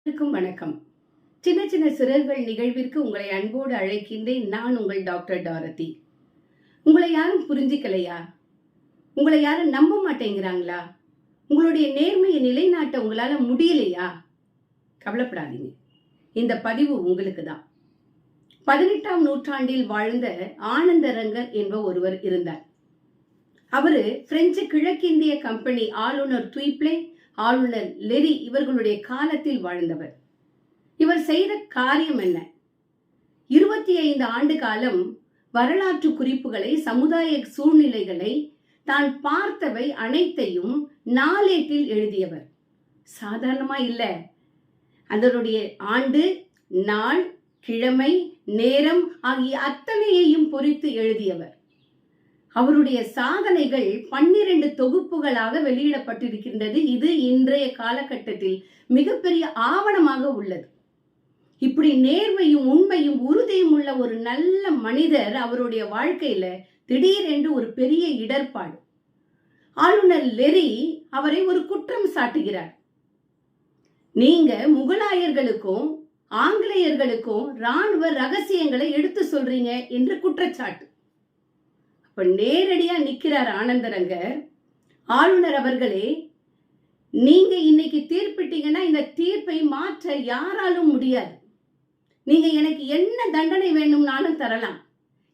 வணக்கம். சின்ன சின்ன சிறகுகள் நிகழ்விற்கு உங்களை அன்போடு அழைக்கின்றேன். நான் உங்கள் டாக்டர் டாரதி. உங்களை யாரும் புரிஞ்சிக்கலையா? உங்களை யாரும் நம்ப மாட்டேங்கிறாங்களா? உங்களுடைய நேர்மையை நிலைநாட்ட உங்களால முடியலையா? கவலைப்படாதீங்க, இந்த பதிவு உங்களுக்கு தான். 18ஆம் நூற்றாண்டில் வாழ்ந்த ஆனந்தரங்கர் என்ப ஒருவர் இருந்தார். அவரு பிரெஞ்சு கிழக்கிந்திய கம்பெனி ஆளுநர் துய்ப்ளே, ஆளுநர் லெரி இவர்களுடைய காலத்தில் வாழ்ந்தவர். இவர் செய்த காரியம் என்ன? 25 ஆண்டு காலம் வரலாற்று குறிப்புகளை, சமுதாய சூழ்நிலைகளை, தான் பார்த்தவை அனைத்தையும் நாளேட்டில் எழுதியவர். சாதாரணமா இல்ல. அதனுடைய ஆண்டு, நாள், கிழமை, நேரம் ஆகிய அத்தனையையும் பொறித்து எழுதியவர். அவருடைய சாதனைகள் 12 தொகுப்புகளாக வெளியிடப்பட்டிருக்கின்றது. இது இன்றைய காலகட்டத்தில் மிகப்பெரிய ஆவணமாக உள்ளது. இப்படி நேர்மையும் உண்மையும் உறுதியும் உள்ள ஒரு நல்ல மனிதர் அவருடைய வாழ்க்கையில திடீரென்று ஒரு பெரிய இடர்பாடு. ஆளுநர் லெரி அவரை ஒரு குற்றம் சாட்டுகிறார். நீங்க முகலாயர்களுக்கும் ஆங்கிலேயர்களுக்கும் ராணுவ ரகசியங்களை எடுத்து சொல்றீங்க என்று குற்றச்சாட்டு. இப்ப நேரடியா நிக்கிறார் ஆனந்தரங்கர். ஆளுநர் அவர்களே, நீங்க இன்னைக்கு தீர்ப்பிட்டீங்கன்னா இந்த தீர்ப்பை மாற்ற யாராலும் முடியாது. நீங்க எனக்கு என்ன தண்டனை வேணும்னாலும் தரலாம்.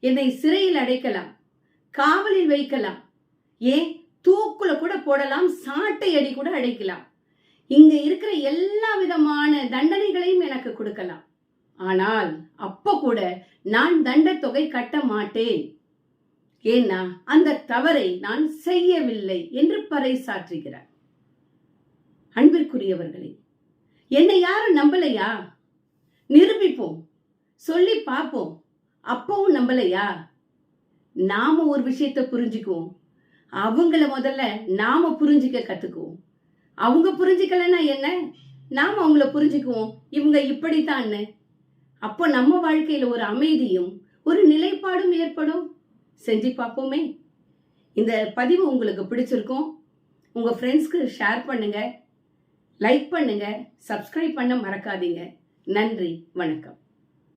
என்னை சிறையில் அடைக்கலாம், காவலில் வைக்கலாம், ஏன் தூக்குல கூட போடலாம், சாட்டை அடி கூட அடைக்கலாம். இங்க இருக்கிற எல்லா விதமான தண்டனைகளையும் எனக்கு கொடுக்கலாம். ஆனால் அப்ப கூட நான் தண்ட தொகை கட்ட மாட்டேன். ஏன்னா அந்த தவறை நான் செய்யவில்லை என்று பறைசாற்றுகிறார். அன்பிற்குரியவர்களே, என்னை யாரும் நம்பலையா? நிரூபிப்போம், சொல்லி பார்ப்போம். அப்பவும் நம்பலையா? நாம ஒரு விஷயத்தை புரிஞ்சுக்குவோம். அவங்கள முதல்ல நாம புரிஞ்சுக்க கத்துக்குவோம். அவங்க புரிஞ்சுக்கலன்னா என்ன, நாம அவங்கள புரிஞ்சுக்குவோம். இவங்க இப்படித்தான்னு. அப்போ நம்ம வாழ்க்கையில ஒரு அமைதியும் ஒரு நிலைப்பாடும் ஏற்படும். செஞ்சு பார்ப்போமே. இந்த பதிவு உங்களுக்கு பிடிச்சிருக்கும். உங்க ஃப்ரெண்ட்ஸ்க்கு ஷேர் பண்ணுங்க, லைக் பண்ணுங்க, சப்ஸ்கிரைப் பண்ண மறக்காதீங்க. நன்றி, வணக்கம்.